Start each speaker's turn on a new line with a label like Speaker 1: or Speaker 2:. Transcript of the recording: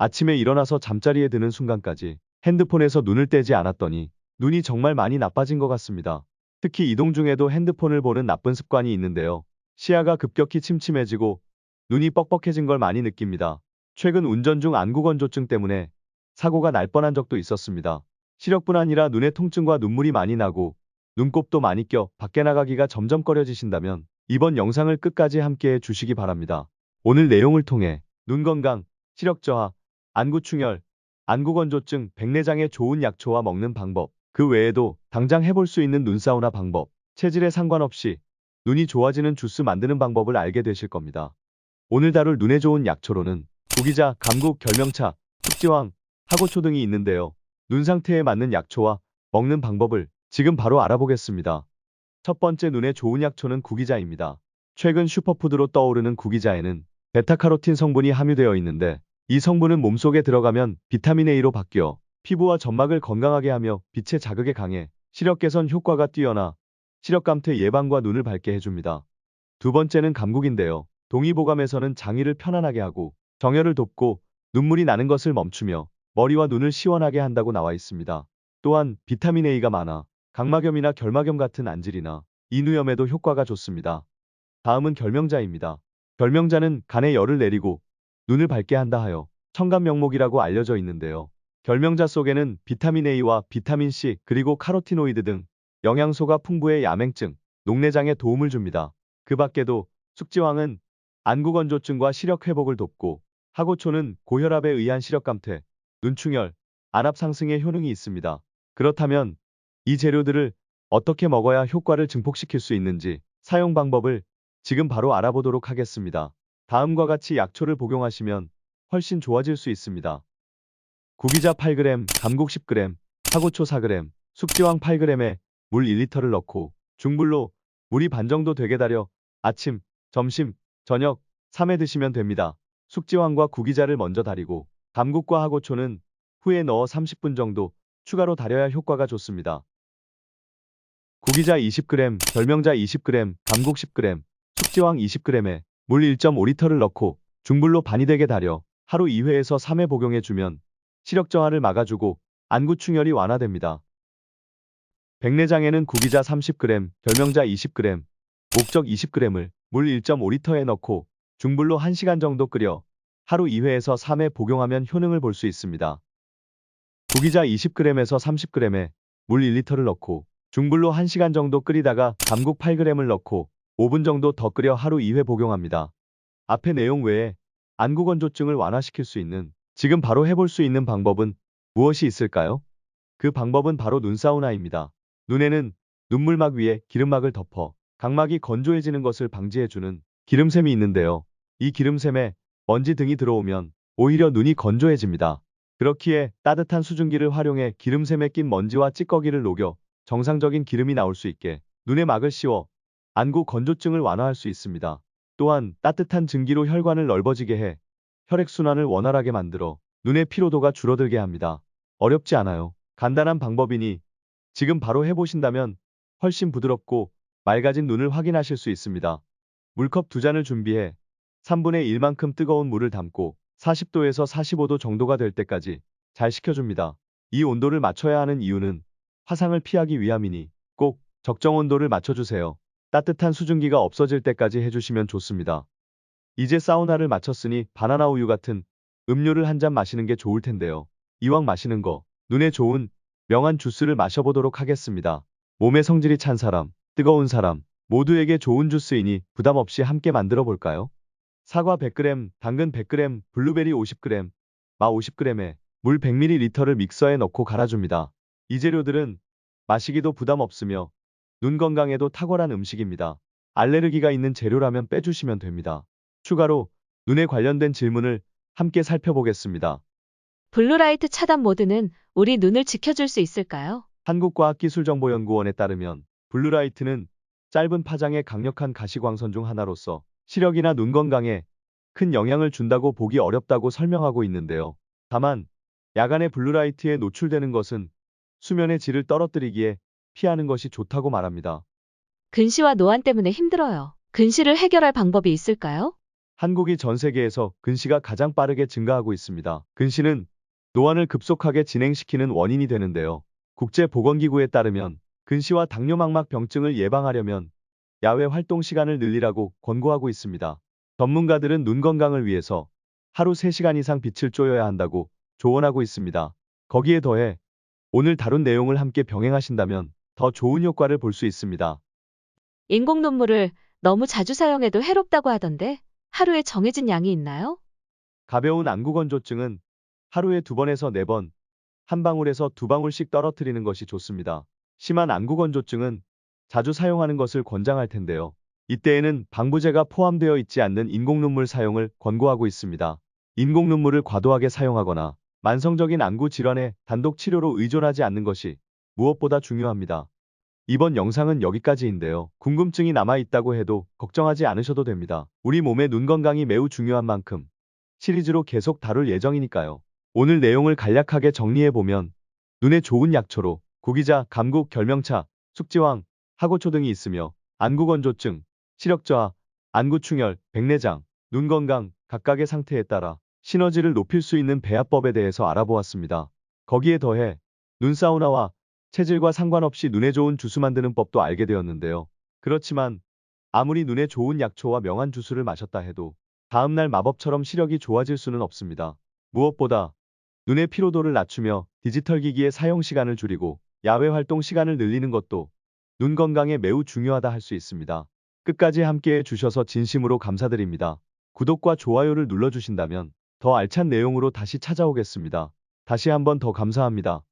Speaker 1: 아침에 일어나서 잠자리에 드는 순간까지 핸드폰에서 눈을 떼지 않았더니 눈이 정말 많이 나빠진 것 같습니다. 특히 이동 중에도 핸드폰을 보는 나쁜 습관이 있는데요. 시야가 급격히 침침해지고 눈이 뻑뻑해진 걸 많이 느낍니다. 최근 운전 중 안구건조증 때문에 사고가 날 뻔한 적도 있었습니다. 시력뿐 아니라 눈의 통증과 눈물이 많이 나고 눈곱도 많이 껴 밖에 나가기가 점점 꺼려지신다면 이번 영상을 끝까지 함께 해주시기 바랍니다. 오늘 내용을 통해 눈 건강, 시력 저하, 안구충혈, 안구건조증, 백내장에 좋은 약초와 먹는 방법, 그 외에도 당장 해볼 수 있는 눈사우나 방법, 체질에 상관없이 눈이 좋아지는 주스 만드는 방법을 알게 되실 겁니다. 오늘 다룰 눈에 좋은 약초로는 구기자, 감국, 결명차, 숙지황, 하고초 등이 있는데요. 눈 상태에 맞는 약초와 먹는 방법을 지금 바로 알아보겠습니다. 첫 번째 눈에 좋은 약초는 구기자입니다. 최근 슈퍼푸드로 떠오르는 구기자에는 베타카로틴 성분이 함유되어 있는데 이 성분은 몸속에 들어가면 비타민 A로 바뀌어 피부와 점막을 건강하게 하며 빛의 자극에 강해 시력 개선 효과가 뛰어나 시력 감퇴 예방과 눈을 밝게 해줍니다. 두 번째는 감국인데요. 동의보감에서는 장의를 편안하게 하고 정혈을 돕고 눈물이 나는 것을 멈추며 머리와 눈을 시원하게 한다고 나와 있습니다. 또한 비타민 A가 많아 각막염이나 결막염 같은 안질이나 인후염에도 효과가 좋습니다. 다음은 결명자입니다. 결명자는 간에 열을 내리고 눈을 밝게 한다 하여 청간 명목이라고 알려져 있는데요. 결명자 속에는 비타민 A와 비타민 C 그리고 카로티노이드 등 영양소가 풍부해 야맹증, 녹내장에 도움을 줍니다. 그 밖에도 숙지황은 안구건조증과 시력 회복을 돕고 하고초는 고혈압에 의한 시력 감퇴, 눈충혈, 안압 상승에 효능이 있습니다. 그렇다면 이 재료들을 어떻게 먹어야 효과를 증폭시킬 수 있는지 사용 방법을 지금 바로 알아보도록 하겠습니다. 다음과 같이 약초를 복용하시면 훨씬 좋아질 수 있습니다. 구기자 8g, 감국 10g, 하고초 4g, 숙지황 8g에 물 1리터를 넣고 중불로 물이 반 정도 되게 달여 아침, 점심, 저녁 3회 드시면 됩니다. 숙지황과 구기자를 먼저 달이고 감국과 하고초는 후에 넣어 30분 정도 추가로 달여야 효과가 좋습니다. 구기자 20g, 결명자 20g, 감국 10g, 숙지황 20g에 물 1.5리터를 넣고 중불로 반이 되게 달여 하루 2회에서 3회 복용해주면 시력 저하를 막아주고 안구충혈이 완화됩니다. 백내장에는 구기자 30g, 결명자 20g, 목적 20g을 물 1.5리터에 넣고 중불로 1시간 정도 끓여 하루 2회에서 3회 복용하면 효능을 볼 수 있습니다. 구기자 20g에서 30g에 물 1리터를 넣고 중불로 1시간 정도 끓이다가 감국 8g을 넣고 5분 정도 더 끓여 하루 2회 복용합니다. 앞의 내용 외에 안구건조증을 완화시킬 수 있는 지금 바로 해볼 수 있는 방법은 무엇이 있을까요? 그 방법은 바로 눈사우나입니다. 눈에는 눈물막 위에 기름막을 덮어 각막이 건조해지는 것을 방지해주는 기름샘이 있는데요. 이 기름샘에 먼지 등이 들어오면 오히려 눈이 건조해집니다. 그렇기에 따뜻한 수증기를 활용해 기름샘에 낀 먼지와 찌꺼기를 녹여 정상적인 기름이 나올 수 있게 눈에 막을 씌워 안구 건조증을 완화할 수 있습니다. 또한 따뜻한 증기로 혈관을 넓어지게 해 혈액순환을 원활하게 만들어 눈의 피로도가 줄어들게 합니다. 어렵지 않아요. 간단한 방법이니 지금 바로 해보신다면 훨씬 부드럽고 맑아진 눈을 확인하실 수 있습니다. 물컵 2잔을 준비해 3분의 1만큼 뜨거운 물을 담고 40도에서 45도 정도가 될 때까지 잘 식혀줍니다. 이 온도를 맞춰야 하는 이유는 화상을 피하기 위함이니 꼭 적정 온도를 맞춰주세요. 따뜻한 수증기가 없어질 때까지 해주시면 좋습니다. 이제 사우나를 마쳤으니 바나나 우유 같은 음료를 한 잔 마시는 게 좋을 텐데요. 이왕 마시는 거 눈에 좋은 명한 주스를 마셔보도록 하겠습니다. 몸의 성질이 찬 사람, 뜨거운 사람 모두에게 좋은 주스이니 부담 없이 함께 만들어 볼까요? 사과 100g, 당근 100g, 블루베리 50g, 마 50g에 물 100ml를 믹서에 넣고 갈아줍니다. 이 재료들은 마시기도 부담 없으며 눈 건강에도 탁월한 음식입니다. 알레르기가 있는 재료라면 빼주시면 됩니다. 추가로 눈에 관련된 질문을 함께 살펴보겠습니다.
Speaker 2: 블루라이트 차단 모드는 우리 눈을 지켜줄 수 있을까요?
Speaker 1: 한국과학기술정보연구원에 따르면 블루라이트는 짧은 파장의 강력한 가시광선 중 하나로서 시력이나 눈 건강에 큰 영향을 준다고 보기 어렵다고 설명하고 있는데요. 다만 야간에 블루라이트에 노출되는 것은 수면의 질을 떨어뜨리기에 피하는 것이 좋다고 말합니다.
Speaker 2: 근시와 노안 때문에 힘들어요. 근시를 해결할 방법이 있을까요?
Speaker 1: 한국이 전 세계에서 근시가 가장 빠르게 증가하고 있습니다. 근시는 노안을 급속하게 진행시키는 원인이 되는데요. 국제보건기구에 따르면 근시와 당뇨막막병증을 예방하려면 야외 활동 시간을 늘리라고 권고하고 있습니다. 전문가들은 눈 건강을 위해서 하루 3시간 이상 빛을 쬐어야 한다고 조언하고 있습니다. 거기에 더해 오늘 다룬 내용을 함께 병행하신다면 더 좋은 효과를 볼 수 있습니다.
Speaker 2: 인공 눈물을 너무 자주 사용해도 해롭다고 하던데 하루에 정해진 양이 있나요?
Speaker 1: 가벼운 안구건조증은 하루에 2번에서 4번, 한 방울에서 2방울씩 떨어뜨리는 것이 좋습니다. 심한 안구건조증은 자주 사용하는 것을 권장할 텐데요. 이때에는 방부제가 포함되어 있지 않는 인공눈물 사용을 권고하고 있습니다. 인공눈물을 과도하게 사용하거나 만성적인 안구 질환에 단독 치료로 의존하지 않는 것이 무엇보다 중요합니다. 이번 영상은 여기까지인데요. 궁금증이 남아있다고 해도 걱정하지 않으셔도 됩니다. 우리 몸의 눈 건강이 매우 중요한 만큼 시리즈로 계속 다룰 예정이니까요. 오늘 내용을 간략하게 정리해보면 눈에 좋은 약초로 구기자, 감국, 결명차, 숙지황, 하고초 등이 있으며 안구건조증, 시력저하, 안구충혈, 백내장, 눈 건강 각각의 상태에 따라 시너지를 높일 수 있는 배합법에 대해서 알아보았습니다. 거기에 더해 눈사우나와 체질과 상관없이 눈에 좋은 주스 만드는 법도 알게 되었는데요. 그렇지만 아무리 눈에 좋은 약초와 명한 주스를 마셨다 해도 다음날 마법처럼 시력이 좋아질 수는 없습니다. 무엇보다 눈의 피로도를 낮추며 디지털 기기의 사용 시간을 줄이고 야외 활동 시간을 늘리는 것도 눈 건강에 매우 중요하다 할 수 있습니다. 끝까지 함께해 주셔서 진심으로 감사드립니다. 구독과 좋아요를 눌러주신다면 더 알찬 내용으로 다시 찾아오겠습니다. 다시 한번 더 감사합니다.